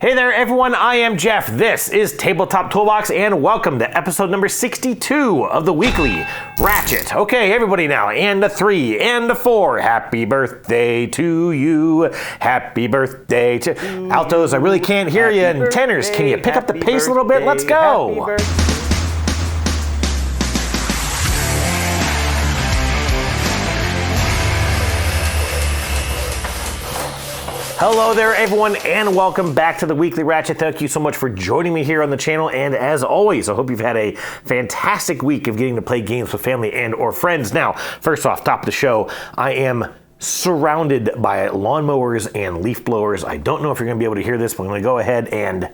Hey there everyone, I am Jeff. This is Tabletop Toolbox and welcome to episode number 62 of the weekly Ratchet. Okay, everybody now, and a 3, and a 4. Happy birthday to you. Happy birthday to... Altos, I really can't hear you. And tenors, can you pick up the pace a little bit? Let's go. Hello there everyone and welcome back to the Weekly Ratchet. Thank you so much for joining me here on the channel, and as always, I hope you've had a fantastic week of getting to play games with family and or friends. Now, first off, top of the show, I am surrounded by lawnmowers and leaf blowers. I don't know if you're going to be able to hear this, but I'm going to go ahead and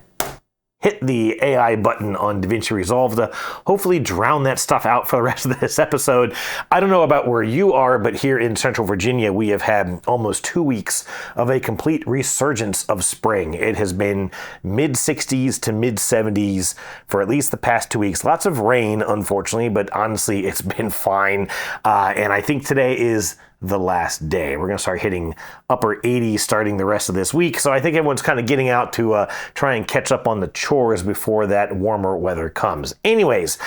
hit the AI button on DaVinci Resolve to hopefully drown that stuff out for the rest of this episode. I don't know about where you are, but here in Central Virginia, we have had almost 2 weeks of a complete resurgence of spring. It has been mid-60s to mid-70s for at least the past 2 weeks. Lots of rain, unfortunately, but honestly, it's been fine. And I think today is the last day. We're going to start hitting upper 80s starting the rest of this week. So I think everyone's kind of getting out to try and catch up on the chores before that warmer weather comes. Anyways,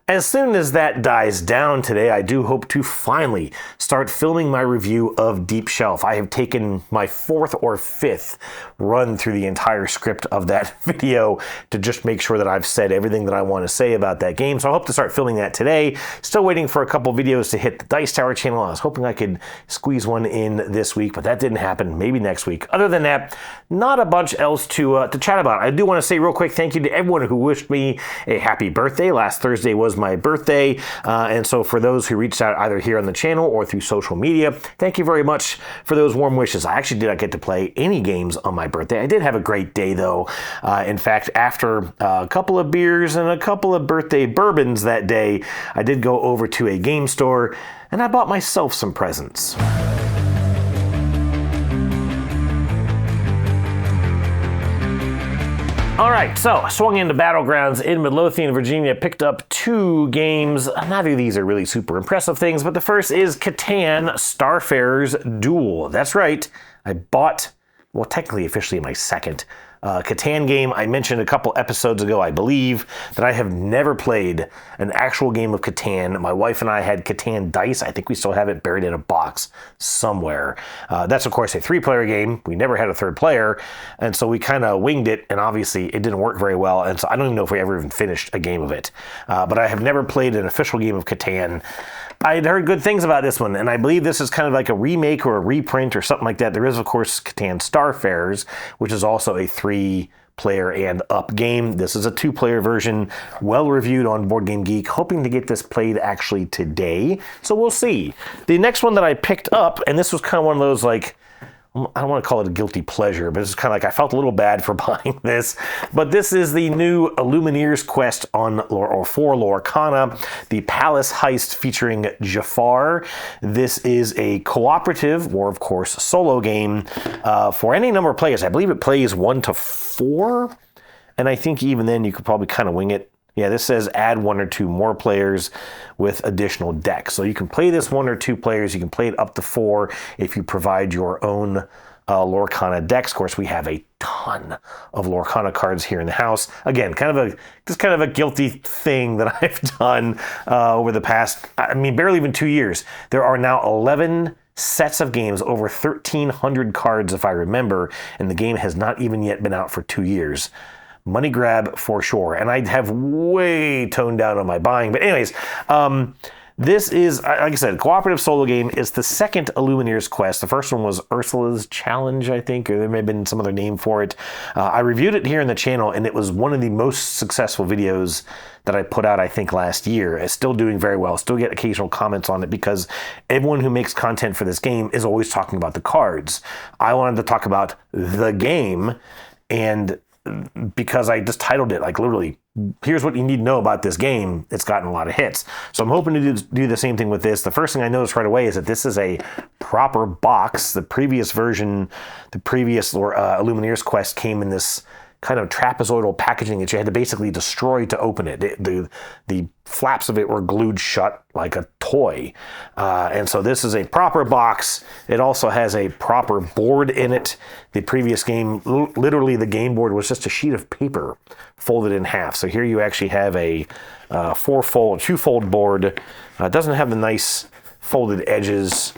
as soon as that dies down today, I do hope to finally start filming my review of Deep Shelf. I have taken my 4th or 5th run through the entire script of that video to just make sure that I've said everything that I want to say about that game. So I hope to start filming that today. Still waiting for a couple videos to hit the Dice Tower channel. I was hoping I could squeeze one in this week, but that didn't happen. Maybe next week. Other than that, not a bunch else to chat about. I do want to say real quick thank you to everyone who wished me a happy birthday. Last Thursday was my birthday, and so for those who reached out either here on the channel or through social media, thank you very much for those warm wishes. I actually did not get to play any games on my birthday. I did have a great day though. In fact, after a couple of beers and a couple of birthday bourbons that day, I did go over to a game store and I bought myself some presents. All right, so I swung into Battlegrounds in Midlothian, Virginia, picked up 2 games. Neither of these are really super impressive things, but the first is Catan Starfarer's Duel. That's right, I bought, well, technically officially my second Catan game. I mentioned a couple episodes ago, I believe, that I have never played an actual game of Catan. My wife and I had Catan dice. I think we still have it buried in a box somewhere. That's, of course, a 3-player game. We never had a 3rd player, and so we kind of winged it, and obviously it didn't work very well, and so I don't even know if we ever even finished a game of it. But I have never played an official game of Catan. I'd heard good things about this one, and I believe this is kind of like a remake or a reprint or something like that. There is, of course, Catan Starfarers, which is also a 3-player and up game. This is a 2-player version, well reviewed on Board Game Geek, hoping to get this played actually today, so we'll see. The next one that I picked up, and this was kind of one of those, like, I don't want to call it a guilty pleasure, but it's kind of like I felt a little bad for buying this. But this is the new Lumineers quest for Lorcana, the Palace Heist featuring Jafar. This is a cooperative, or of course solo game for any number of players. I believe it plays 1 to 4, and I think even then you could probably kind of wing it. Yeah, this says add 1 or 2 more players with additional decks. So you can play this 1 or 2 players. You can play it up to 4 if you provide your own Lorcana decks. Of course, we have a ton of Lorcana cards here in the house. Again, kind of a guilty thing that I've done over the past, I mean, barely even 2 years. There are now 11 sets of games, over 1,300 cards if I remember, and the game has not even yet been out for 2 years. Money grab for sure. And I have way toned down on my buying. But anyways, this is, like I said, a cooperative solo game. It's the second Lumineers quest. The first one was Ursula's Challenge, I think, or there may have been some other name for it. I reviewed it here in the channel, and it was one of the most successful videos that I put out, I think, last year. It's still doing very well. Still get occasional comments on it because everyone who makes content for this game is always talking about the cards. I wanted to talk about the game, and because I just titled it, like, literally, here's what you need to know about this game, it's gotten a lot of hits. So I'm hoping to do the same thing with this. The first thing I noticed right away is that this is a proper box. The previous version, the previous Lumineers quest came in this kind of trapezoidal packaging that you had to basically destroy to open it. The flaps of it were glued shut like a toy. And so this is a proper box. It also has a proper board in it. The previous game, literally the game board was just a sheet of paper folded in half. So here you actually have a two-fold board. It doesn't have the nice folded edges,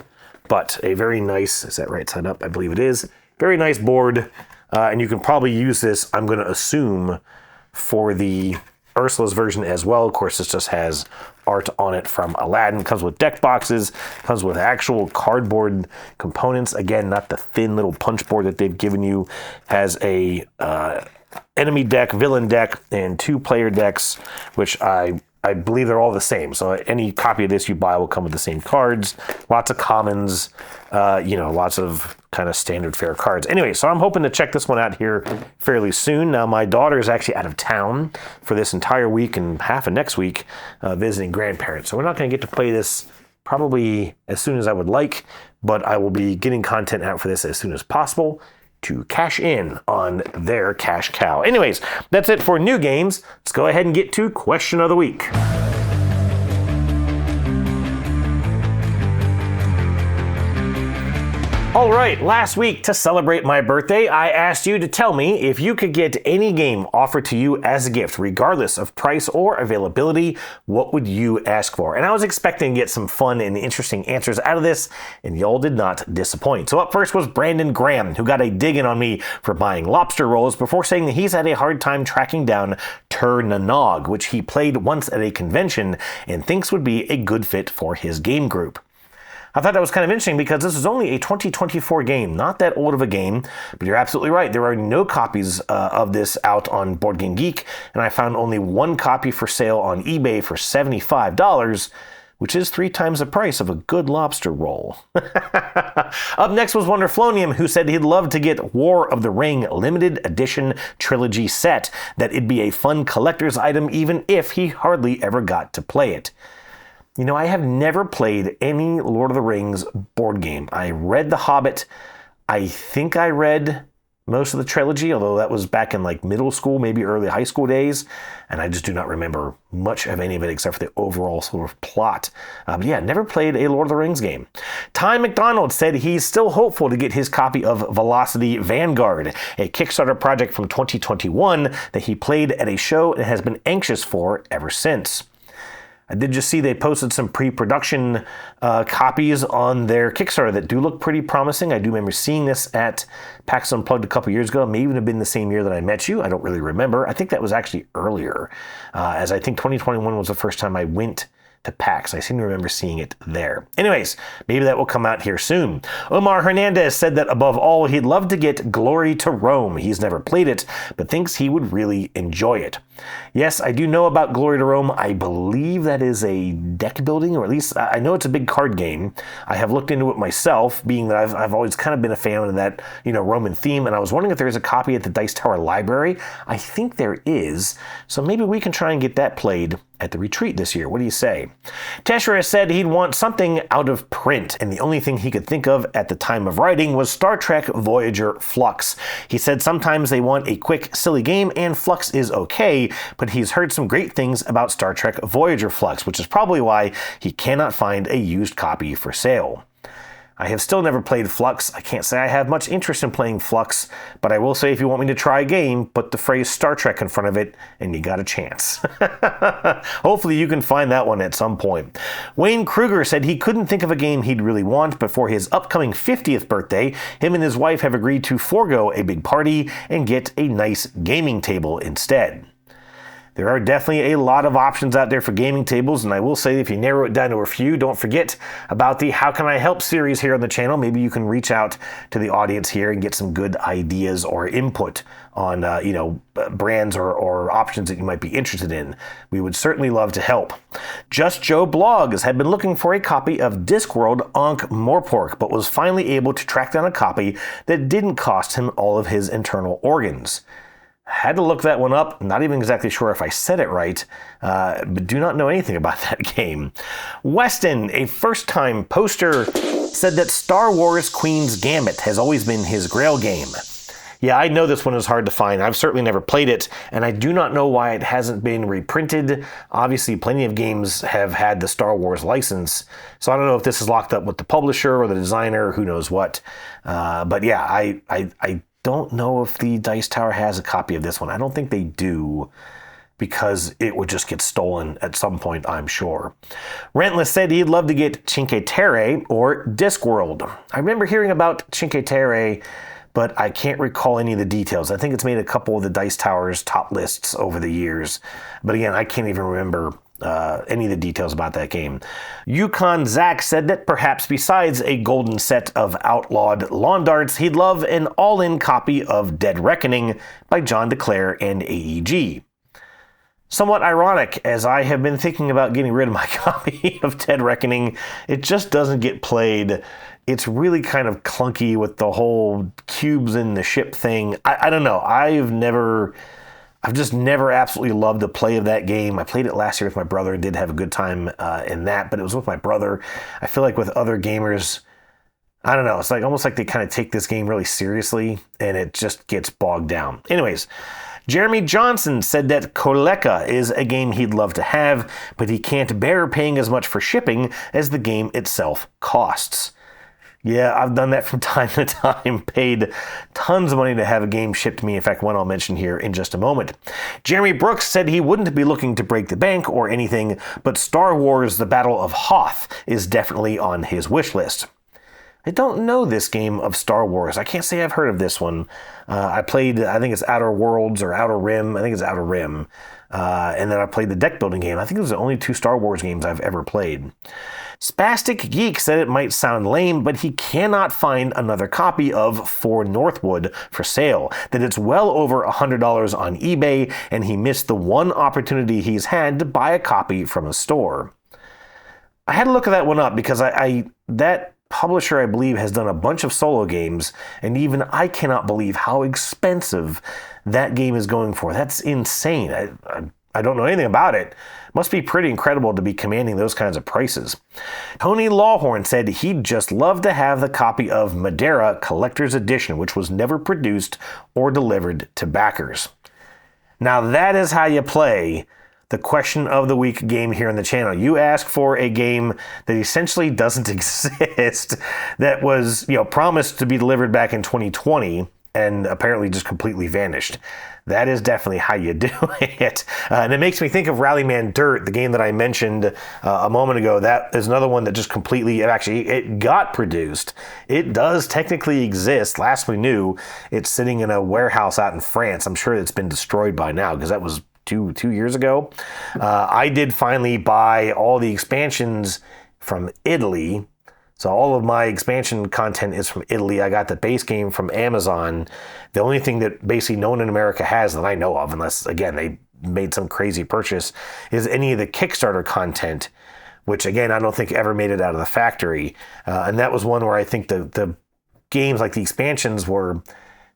but a very nice, is that right side up? I believe it is. Very nice board. And you can probably use this, I'm going to assume, for the Ursula's version as well. Of course, this just has art on it from Aladdin. Comes with deck boxes, comes with actual cardboard components. Again, not the thin little punch board that they've given you. Has a enemy deck, villain deck, and 2 player decks, which I believe they're all the same. So any copy of this you buy will come with the same cards. Lots of commons, lots of kind of standard fare cards. Anyway, so I'm hoping to check this one out here fairly soon. Now, my daughter is actually out of town for this entire week and half of next week visiting grandparents. So we're not going to get to play this probably as soon as I would like, but I will be getting content out for this as soon as possible to cash in on their cash cow. Anyways, that's it for new games. Let's go ahead and get to question of the week. All right, last week to celebrate my birthday, I asked you to tell me if you could get any game offered to you as a gift, regardless of price or availability, what would you ask for? And I was expecting to get some fun and interesting answers out of this, and y'all did not disappoint. So up first was Brandon Graham, who got a dig-in on me for buying lobster rolls before saying that he's had a hard time tracking down Tur Na Nog, which he played once at a convention and thinks would be a good fit for his game group. I thought that was kind of interesting because this is only a 2024 game, not that old of a game, but you're absolutely right. There are no copies of this out on Board Game Geek, and I found only one copy for sale on eBay for $75, which is 3 times the price of a good lobster roll. Up next was Wonderflonium, who said he'd love to get War of the Ring limited edition trilogy set, that it'd be a fun collector's item even if he hardly ever got to play it. You know, I have never played any Lord of the Rings board game. I read The Hobbit. I think I read most of the trilogy, although that was back in like middle school, maybe early high school days. And I just do not remember much of any of it except for the overall sort of plot. But yeah, never played a Lord of the Rings game. Ty McDonald said he's still hopeful to get his copy of Velocity Vanguard, a Kickstarter project from 2021 that he played at a show and has been anxious for ever since. I did just see they posted some pre-production copies on their Kickstarter that do look pretty promising. I do remember seeing this at PAX Unplugged a couple years ago. It may even have been the same year that I met you. I don't really remember. I think that was actually earlier, as I think 2021 was the first time I went to PAX. I seem to remember seeing it there. Anyways, maybe that will come out here soon. Omar Hernandez said that above all, he'd love to get Glory to Rome. He's never played it, but thinks he would really enjoy it. Yes, I do know about Glory to Rome. I believe that is a deck building, or at least I know it's a big card game. I have looked into it myself, being that I've always kind of been a fan of that, Roman theme, and I was wondering if there is a copy at the Dice Tower Library. I think there is, so maybe we can try and get that played at the retreat this year. What do you say? Teshera said he'd want something out of print, and the only thing he could think of at the time of writing was Star Trek Voyager Flux. He said sometimes they want a quick, silly game, and Flux is okay, but he's heard some great things about Star Trek Voyager Flux, which is probably why he cannot find a used copy for sale. I have still never played Flux. I can't say I have much interest in playing Flux, but I will say if you want me to try a game, put the phrase Star Trek in front of it, and you got a chance. Hopefully you can find that one at some point. Wayne Kruger said he couldn't think of a game he'd really want, but for his upcoming 50th birthday, him and his wife have agreed to forego a big party and get a nice gaming table instead. There are definitely a lot of options out there for gaming tables, and I will say if you narrow it down to a few, don't forget about the How Can I Help series here on the channel. Maybe you can reach out to the audience here and get some good ideas or input on brands or options that you might be interested in. We would certainly love to help. Just Joe Blogs had been looking for a copy of Discworld Ankh Morpork, but was finally able to track down a copy that didn't cost him all of his internal organs. Had to look that one up. Not even exactly sure if I said it right, but do not know anything about that game. Weston, a first-time poster, said that Star Wars Queen's Gambit has always been his grail game. Yeah, I know this one is hard to find. I've certainly never played it, and I do not know why it hasn't been reprinted. Obviously, plenty of games have had the Star Wars license, so I don't know if this is locked up with the publisher or the designer, who knows what. But yeah, I don't know if the Dice Tower has a copy of this one. I don't think they do, because it would just get stolen at some point, I'm sure. Rentless said he'd love to get Cinque Terre or Discworld. I remember hearing about Cinque Terre, but I can't recall any of the details. I think it's made a couple of the Dice Tower's top lists over the years. But again, I can't even remember any of the details about that game. Yukon Zach said that perhaps besides a golden set of outlawed lawn darts, he'd love an all-in copy of Dead Reckoning by John DeClaire and AEG. Somewhat ironic, as I have been thinking about getting rid of my copy of Dead Reckoning. It just doesn't get played. It's really kind of clunky with the whole cubes in the ship thing. I don't know. I've just never absolutely loved the play of that game. I played it last year with my brother and did have a good time in that, but it was with my brother. I feel like with other gamers, I don't know. It's like almost like they kind of take this game really seriously, and it just gets bogged down. Anyways, Jeremy Johnson said that Koleka is a game he'd love to have, but he can't bear paying as much for shipping as the game itself costs. Yeah, I've done that from time to time. Paid tons of money to have a game shipped to me. In fact, one I'll mention here in just a moment. Jeremy Brooks said he wouldn't be looking to break the bank or anything, but Star Wars: The Battle of Hoth is definitely on his wish list. I don't know this game of Star Wars. I can't say I've heard of this one. I played, I think it's Outer Worlds or Outer Rim. I think it's Outer Rim. And then I played the deck building game. I think it was the only 2 Star Wars games I've ever played. Spastic Geek said it might sound lame, but he cannot find another copy of For Northwood for sale, that it's well over $100 on eBay, and he missed the one opportunity he's had to buy a copy from a store. I had to look that one up because that publisher, I believe, has done a bunch of solo games, and even I cannot believe how expensive that game is going for. That's insane. I don't know anything about it. Must be pretty incredible to be commanding those kinds of prices. Tony Lawhorn said he'd just love to have the copy of Madeira Collector's Edition, which was never produced or delivered to backers. Now that is how you play the question of the week game here on the channel. You ask for a game that essentially doesn't exist, that was, promised to be delivered back in 2020 and apparently just completely vanished. That is definitely how you do it. And it makes me think of Rallyman Dirt, the game that I mentioned a moment ago. That is another one that just completely, it got produced. It does technically exist. Last we knew, it's sitting in a warehouse out in France. I'm sure it's been destroyed by now because that was two years ago. I did finally buy all the expansions from Italy. So all of my expansion content is from Italy. I got the base game from Amazon. The only thing that basically no one in America has that I know of, unless, again, they made some crazy purchase, is any of the Kickstarter content, which, again, I don't think ever made it out of the factory. And that was one where I think the games, like the expansions, were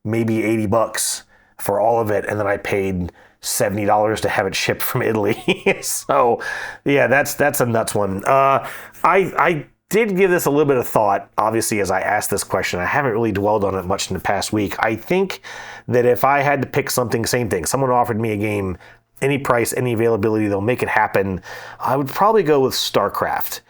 maybe $80 for all of it, and then I paid $70 to have it shipped from Italy. So, yeah, that's a nuts one. I did give this a little bit of thought, obviously, as I asked this question. I haven't really dwelled on it much in the past week. I think that if I had to pick something, same thing. Someone offered me a game, any price, any availability, they'll make it happen. I would probably go with StarCraft.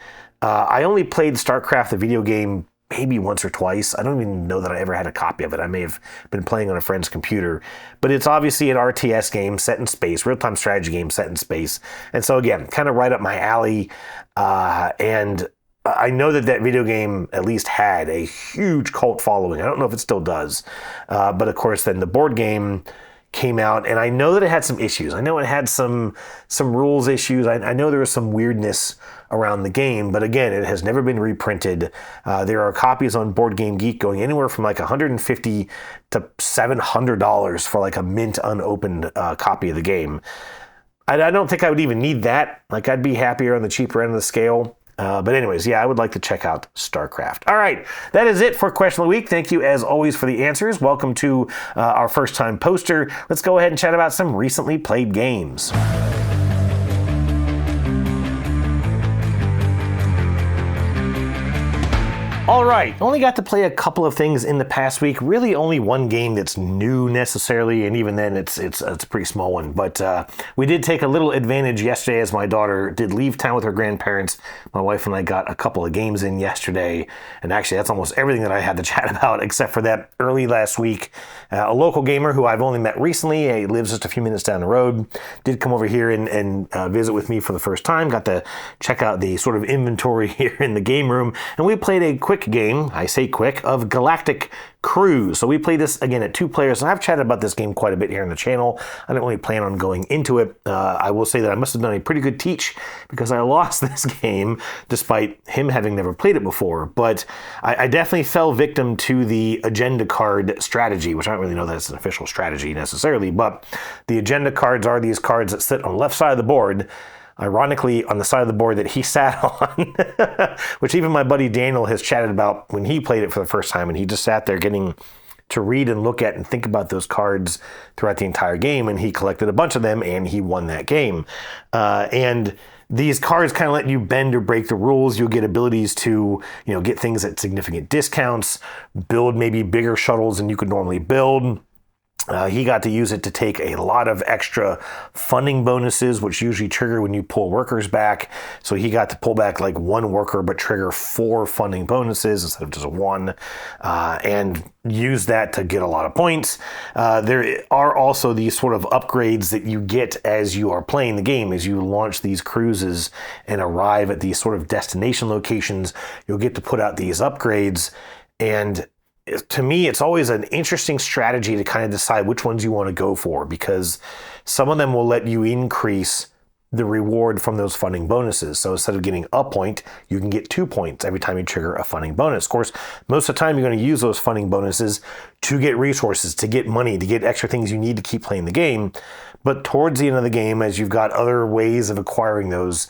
I only played StarCraft, the video game, maybe once or twice. I don't even know that I ever had a copy of it. I may have been playing on a friend's computer. But it's obviously an RTS game set in space, real-time strategy game set in space. And so, again, kind of right up my alley. And I know that video game at least had a huge cult following. I don't know if it still does. But of course, then the board game came out, and I know that it had some issues. I know it had some rules issues. I know there was some weirdness around the game, but again, it has never been reprinted. There are copies on Board Game Geek going anywhere from like $150 to $700 for like a mint unopened copy of the game. I don't think I would even need that. Like, I'd be happier on the cheaper end of the scale. But anyways, yeah, I would like to check out StarCraft. All right, that is it for Question of the Week. Thank you, as always, for the answers. Welcome to our first-time poster. Let's go ahead and chat about some recently played games. All right, only got to play a couple of things in the past week. Really only one game that's new necessarily, and even then it's a pretty small one. But we did take a little advantage yesterday as my daughter did leave town with her grandparents. My wife and I got a couple of games in yesterday, and actually that's almost everything that I had to chat about except for that early last week. A local gamer who I've only met recently, he lives just a few minutes down the road, did come over here and visit with me for the first time. Got to check out the sort of inventory here in the game room, and we played a quick game, I say quick, of Galactic Cruise. So we played this again at 2 players, and I've chatted about this game quite a bit here on the channel. I don't really plan on going into it. I will say that I must have done a pretty good teach because I lost this game despite him having never played it before. But I definitely fell victim to the agenda card strategy, which I don't really know that it's an official strategy necessarily, but the agenda cards are these cards that sit on the left side of the board, ironically on the side of the board that he sat on, which even my buddy Daniel has chatted about when he played it for the first time, and he just sat there getting to read and look at and think about those cards throughout the entire game, and he collected a bunch of them and he won that game. And these cards kind of let you bend or break the rules. You'll get abilities to, get things at significant discounts, build maybe bigger shuttles than you could normally build. He got to use it to take a lot of extra funding bonuses, which usually trigger when you pull workers back. So he got to pull back like 1 worker, but trigger 4 funding bonuses instead of just 1, and use that to get a lot of points. There are also these sort of upgrades that you get as you are playing the game. As you launch these cruises and arrive at these sort of destination locations, you'll get to put out these upgrades. And to me, it's always an interesting strategy to kind of decide which ones you want to go for, because some of them will let you increase the reward from those funding bonuses. So instead of getting a point, you can get 2 points every time you trigger a funding bonus. Of course, most of the time you're going to use those funding bonuses to get resources, to get money, to get extra things you need to keep playing the game. But towards the end of the game, as you've got other ways of acquiring those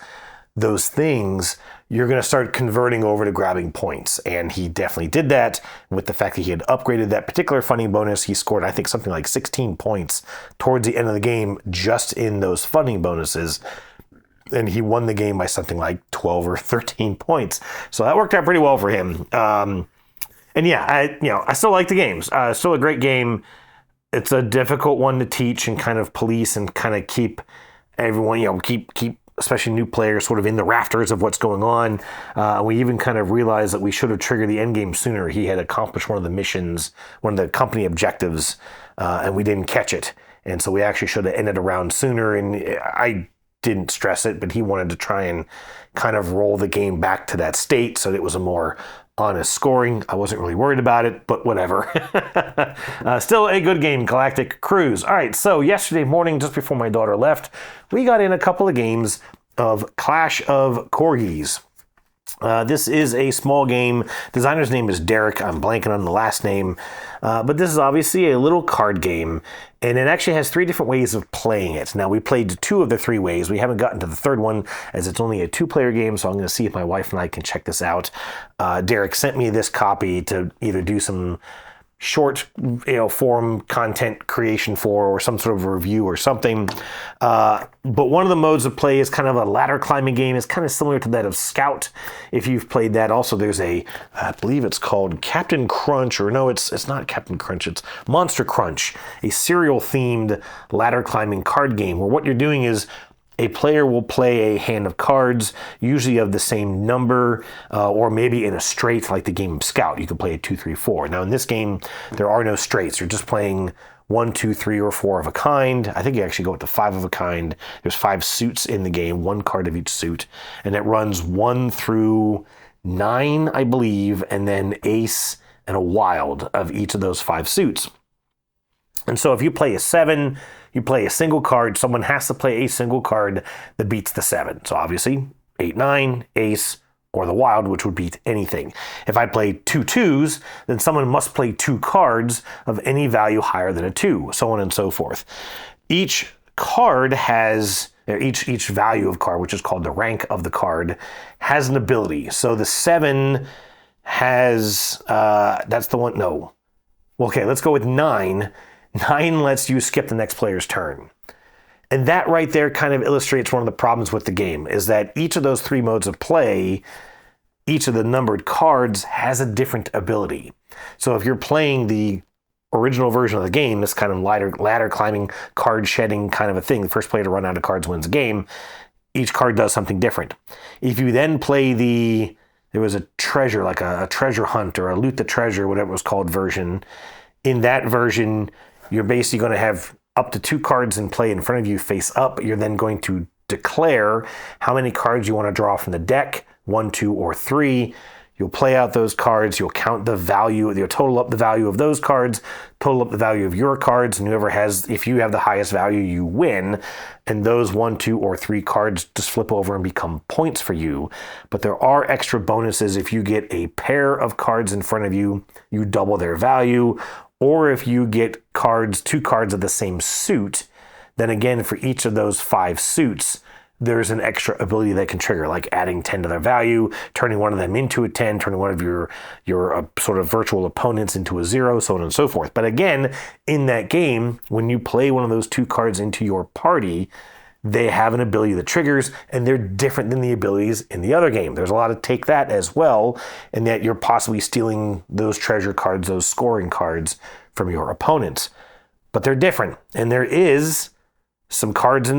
things, you're going to start converting over to grabbing points. And he definitely did that. With the fact that he had upgraded that particular funding bonus, he scored, I think, something like 16 points towards the end of the game just in those funding bonuses. And he won the game by something like 12 or 13 points. So that worked out pretty well for him. And yeah, I still like the games. Still a great game. It's a difficult one to teach and kind of police and kind of keep everyone, keep especially new players sort of in the rafters of what's going on. We even kind of realized that we should have triggered the end game sooner. He had accomplished one of the missions, one of the company objectives, and we didn't catch it. And so we actually should have ended a round sooner. And I didn't stress it, but he wanted to try and kind of roll the game back to that state so that it was a more honest scoring. I wasn't really worried about it, but whatever. Still a good game, Galactic Cruise. All right, so yesterday morning, just before my daughter left, we got in a couple of games of Clash of Corgis. This is a small game. Designer's name is Derek. I'm blanking on the last name. But this is obviously a little card game, and it actually has 3 different ways of playing it. Now, we played 2 of the 3 ways. We haven't gotten to the third one, as it's only a 2-player game, so I'm going to see if my wife and I can check this out. Derek sent me this copy to either do some short, form content creation for, or some sort of review or something. But one of the modes of play is kind of a ladder climbing game. It's kind of similar to that of Scout, if you've played that. Also, there's I believe it's called Captain Crunch, or no, it's not Captain Crunch, it's Monster Crunch, a cereal-themed ladder climbing card game where what you're doing is a player will play a hand of cards, usually of the same number, or maybe in a straight, like the game of Scout. You can play a 2, 3, 4. Now, in this game, there are no straights. You're just playing 1, 2, 3, or 4 of a kind. I think you actually go up to 5 of a kind. There's 5 suits in the game, 1 card of each suit, and it runs 1 through 9, I believe, and then ace and a wild of each of those 5 suits. And so if you play a 7, you play a single card. Someone has to play a single card that beats the 7. So obviously, 8, 9, ace, or the wild, which would beat anything. If I play 2 2s, then someone must play 2 cards of any value higher than a 2, so on and so forth. Each card has, each value of card, which is called the rank of the card, has an ability. So the 7 has, that's the one, no. Okay, let's go with 9. 9 lets you skip the next player's turn. And that right there kind of illustrates one of the problems with the game, is that each of those 3 modes of play each of the numbered cards has a different ability. So if you're playing the original version of the game, this kind of ladder climbing, card shedding kind of a thing, the first player to run out of cards wins the game, each card does something different. If you then play there was a treasure, like a treasure hunt or a loot the treasure, whatever it was called version. In that version, you're basically going to have up to 2 cards in play in front of you face up. You're then going to declare how many cards you want to draw from the deck, 1, 2, or 3. You'll play out those cards. You'll count the value. You'll total up the value of those cards, total up the value of your cards, and whoever has, if you have the highest value, you win. And those 1, 2, or 3 cards just flip over and become points for you. But there are extra bonuses. If you get a pair of cards in front of you, you double their value. Or if you get 2 cards of the same suit, then again, for each of those 5 suits, there's an extra ability that can trigger, like adding 10 to their value, turning one of them into a 10, turning one of your sort of virtual opponents into a 0, so on and so forth. But again, in that game, when you play one of those 2 cards into your party, they have an ability that triggers, and they're different than the abilities in the other game. There's a lot of take that as well, and that you're possibly stealing those treasure cards, those scoring cards from your opponents. But they're different, and there are some cards in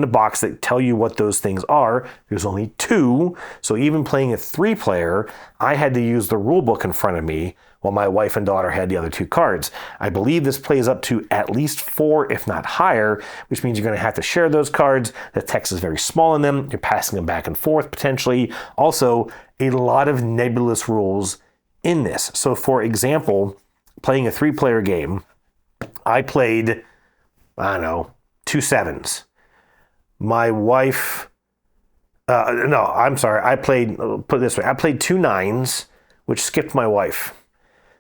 the box that tell you what those things are. There's only 2, so even playing a 3-player, I had to use the rule book in front of me while my wife and daughter had the other 2 cards. I believe this plays up to at least 4, if not higher, which means you're going to have to share those cards. The text is very small in them. You're passing them back and forth potentially. Also, a lot of nebulous rules in this. So for example, playing a 3-player game, I played, 2 7s. My wife, I played 2 9s, which skipped my wife.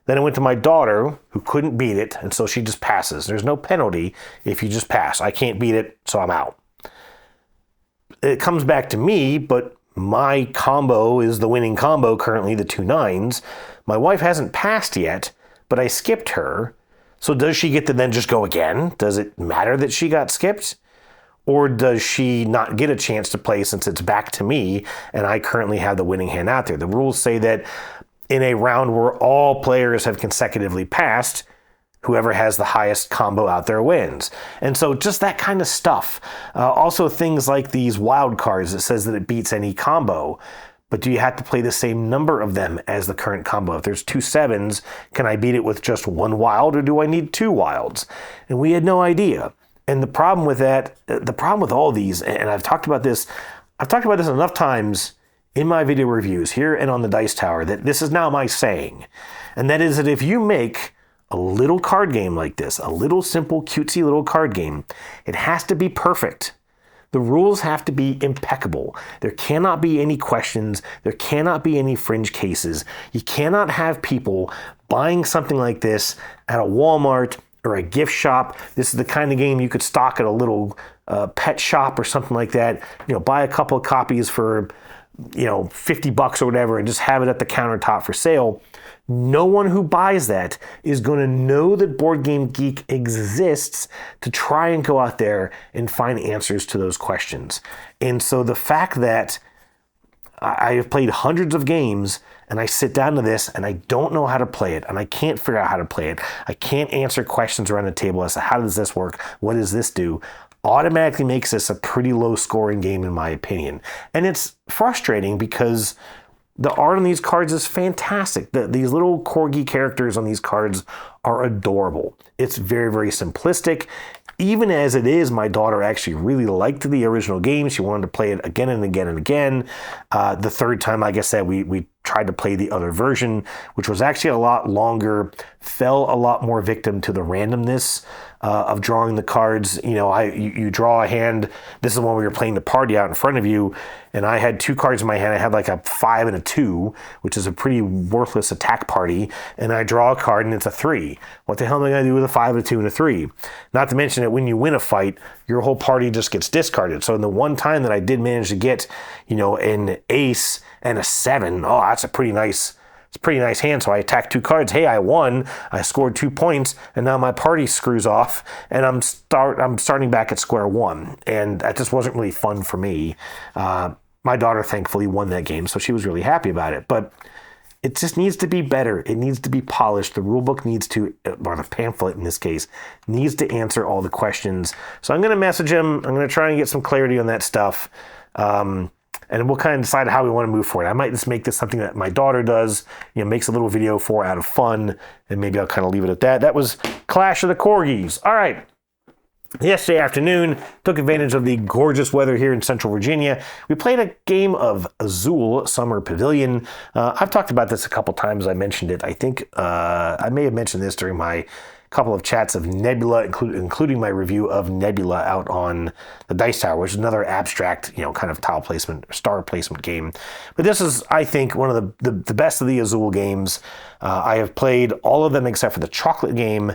Then I went to my daughter, who couldn't beat it, and so she just passes. There's no penalty if you just pass. I can't beat it, so I'm out. It comes back to me, but my combo is the winning combo currently, the 2 9s. My wife hasn't passed yet, but I skipped her. So does she get to then just go again? Does it matter that she got skipped? Or does she not get a chance to play since it's back to me and I currently have the winning hand out there? The rules say that in a round where all players have consecutively passed, whoever has the highest combo out there wins. And so just that kind of stuff. Also things like these wild cards that says that it beats any combo. But do you have to play the same number of them as the current combo? If there's 2 7s, can I beat it with just 1 wild or do I need 2 wilds? And we had no idea. And the problem with all these, and I've talked about this enough times in my video reviews here and on the Dice Tower, that this is now my saying. And that is that if you make a little card game like this, a little simple, cutesy little card game, it has to be perfect. The rules have to be impeccable. There cannot be any questions. There cannot be any fringe cases. You cannot have people buying something like this at a Walmart or a gift shop. This is the kind of game you could stock at a little pet shop or something like that. Buy a couple of copies for, $50 or whatever and just have it at the countertop for sale. No one who buys that is going to know that Board Game Geek exists to try and go out there and find answers to those questions. And so the fact that I have played hundreds of games and I sit down to this and I don't know how to play it and I can't figure out how to play it. I can't answer questions around the table as to how does this work? What does this do? Automatically makes this a pretty low scoring game in my opinion. And it's frustrating because the art on these cards is fantastic. These little corgi characters on these cards are adorable. It's very, very simplistic. Even as it is, my daughter actually really liked the original game. She wanted to play it again and again and again. The third time, like I said, we tried to play the other version, which was actually a lot longer, fell a lot more victim to the randomness of drawing the cards. You draw a hand. This is when we were playing the party out in front of you, and I had 2 cards in my hand. I had like a 5 and a 2, which is a pretty worthless attack party, and I draw a card and it's a 3. What the hell am I going to do with a 5, a 2, and a 3? Not to mention that when you win a fight, your whole party just gets discarded. So in the one time that I did manage to get, an ace and a 7, that's a pretty nice hand. So I attacked 2 cards. Hey, I won. I scored 2 points, and now my party screws off, and I'm starting back at square one, and that just wasn't really fun for me. my daughter thankfully won that game, so she was really happy about it. But it just needs to be better. It needs to be polished. The rulebook needs to, or the pamphlet in this case, needs to answer all the questions. So I'm going to message him. I'm going to try and get some clarity on that stuff. And we'll kind of decide how we want to move forward. I might just make this something that my daughter does, makes a little video for out of fun, and maybe I'll kind of leave it at that. That was Clash of the Corgis. All right. Yesterday afternoon, took advantage of the gorgeous weather here in Central Virginia. We played a game of Azul Summer Pavilion. I've talked about this a couple times. I mentioned it. I think I may have mentioned this during my couple of chats of Nebula, including my review of Nebula out on the Dice Tower, which is another abstract, kind of tile placement, star placement game. But this is, I think, one of the best of the Azul games. I have played all of them except for the chocolate game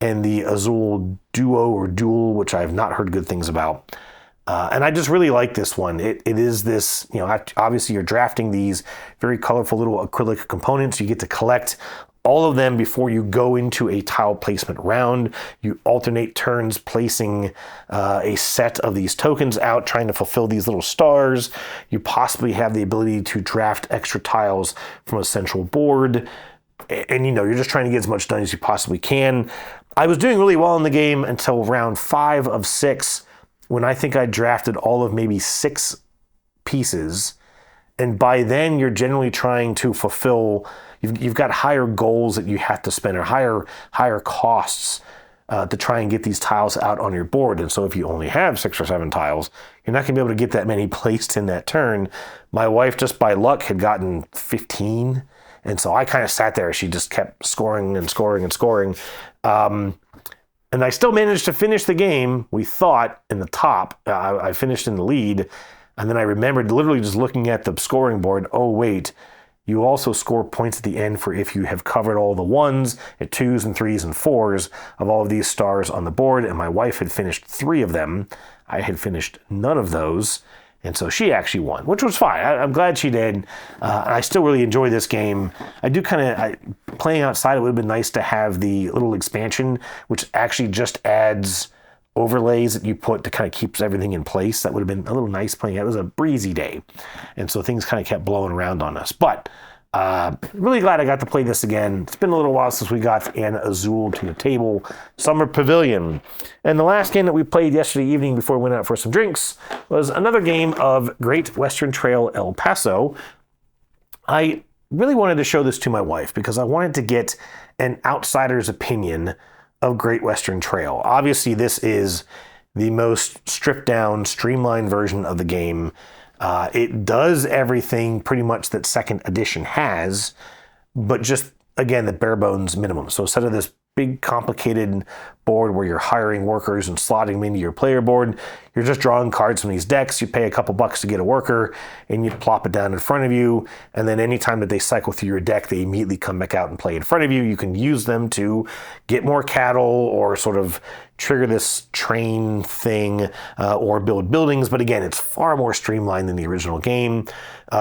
and the Azul Duo or Duel, which I have not heard good things about. And I just really like this one. It is this, obviously you're drafting these very colorful little acrylic components. You get to collect all of them before you go into a tile placement round. You alternate turns placing a set of these tokens out, trying to fulfill these little stars. You possibly have the ability to draft extra tiles from a central board. And you're just trying to get as much done as you possibly can. I was doing really well in the game until round 5 of 6, when I think I drafted all of maybe 6 pieces. And by then you're generally trying to fulfill, you've got higher goals that you have to spend, or higher costs to try and get these tiles out on your board. And so if you only have 6 or 7 tiles, you're not gonna be able to get that many placed in that turn. My wife, just by luck, had gotten 15. And so I kind of sat there. She just kept scoring and scoring and scoring. And I still managed to finish the game, we thought, in the top. I finished in the lead. And then I remembered, literally just looking at the scoring board, oh, wait, you also score points at the end for if you have covered all the 1s and 2s and 3s and 4s of all of these stars on the board. And my wife had finished 3 of them. I had finished none of those. And so she actually won, which was fine. I'm glad she did. I still really enjoy this game. I do playing outside, it would have been nice to have the little expansion, which actually just adds overlays that you put to kind of keeps everything in place. That would have been a little nice playing. It was a breezy day. And so things kind of kept blowing around on us. But really glad I got to play this again. It's been a little while since we got an Azul to the table. Summer Pavilion. And the last game that we played yesterday evening before we went out for some drinks was another game of Great Western Trail El Paso. I really wanted to show this to my wife because I wanted to get an outsider's opinion of Great Western Trail. Obviously, this is the most stripped down, streamlined version of the game. It does everything pretty much that second edition has, but just, again, the bare bones minimum. So instead of this big complicated board where you're hiring workers and slotting them into your player board, you're just drawing cards from these decks. You pay a couple bucks to get a worker and you plop it down in front of you. And then anytime that they cycle through your deck, they immediately come back out and play in front of you. You can use them to get more cattle or sort of trigger this train thing or build buildings. But again, it's far more streamlined than the original game.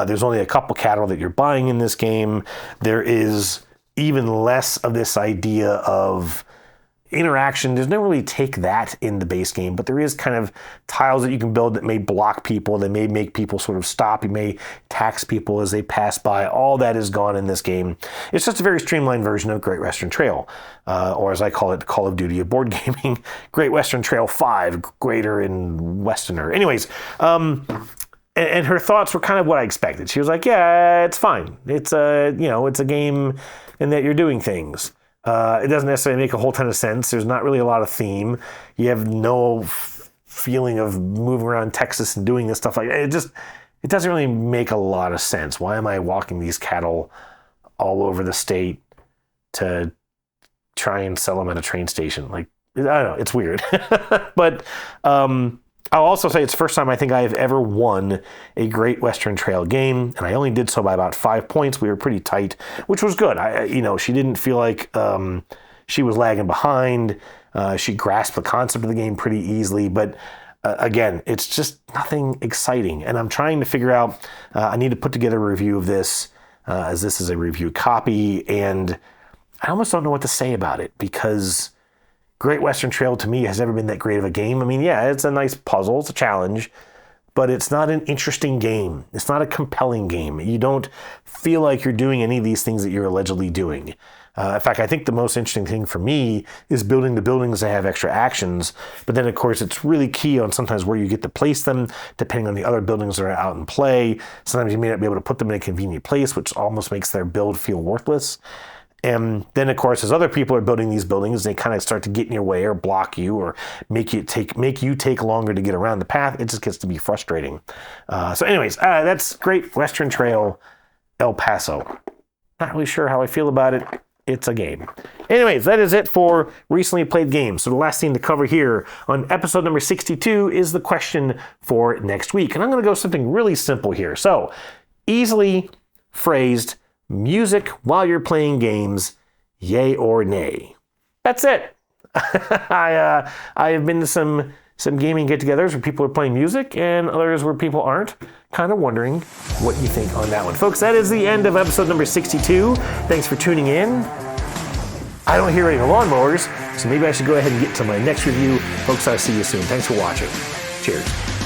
There's only a couple cattle that you're buying in this game. There is even less of this idea of interaction. There's no really take that in the base game, but there is kind of tiles that you can build that may block people, that may make people sort of stop. You may tax people as they pass by. All that is gone in this game. It's just a very streamlined version of Great Western Trail, or as I call it, Call of Duty of board gaming, Great Western Trail 5, greater and westerner. Anyways, and her thoughts were kind of what I expected. She was like, yeah, it's fine. It's it's a game in that you're doing things. It doesn't necessarily make a whole ton of sense. There's not really a lot of theme. You have no feeling of moving around Texas and doing this stuff like that. It doesn't really make a lot of sense. Why am I walking these cattle all over the state to try and sell them at a train station? Like, I don't know. It's weird. But I'll also say it's the first time I think I have ever won a Great Western Trail game, and I only did so by about 5 points. We were pretty tight, which was good. She didn't feel like she was lagging behind. She grasped the concept of the game pretty easily, but again, it's just nothing exciting. And I'm trying to figure out, I need to put together a review of this, as this is a review copy, and I almost don't know what to say about it, because Great Western Trail to me has never been that great of a game. I mean, yeah, it's a nice puzzle, it's a challenge, but it's not an interesting game. It's not a compelling game. You don't feel like you're doing any of these things that you're allegedly doing. In fact, I think the most interesting thing for me is building the buildings that have extra actions. But then, of course, it's really key on sometimes where you get to place them, depending on the other buildings that are out in play. Sometimes you may not be able to put them in a convenient place, which almost makes their build feel worthless. And then, of course, as other people are building these buildings, they kind of start to get in your way or block you or make you take longer to get around the path. It just gets to be frustrating. So anyways, that's Great Western Trail, El Paso. Not really sure how I feel about it. It's a game. Anyways, that is it for recently played games. So the last thing to cover here on episode number 62 is the question for next week. And I'm going to go something really simple here. So easily phrased music while you're playing games, yay or nay. That's it. I have been to some gaming get-togethers where people are playing music and others where people aren't. Kind of wondering what you think on that one. Folks, that is the end of episode number 62. Thanks for tuning in. I don't hear any lawnmowers, so maybe I should go ahead and get to my next review. Folks, I'll see you soon. Thanks for watching. Cheers.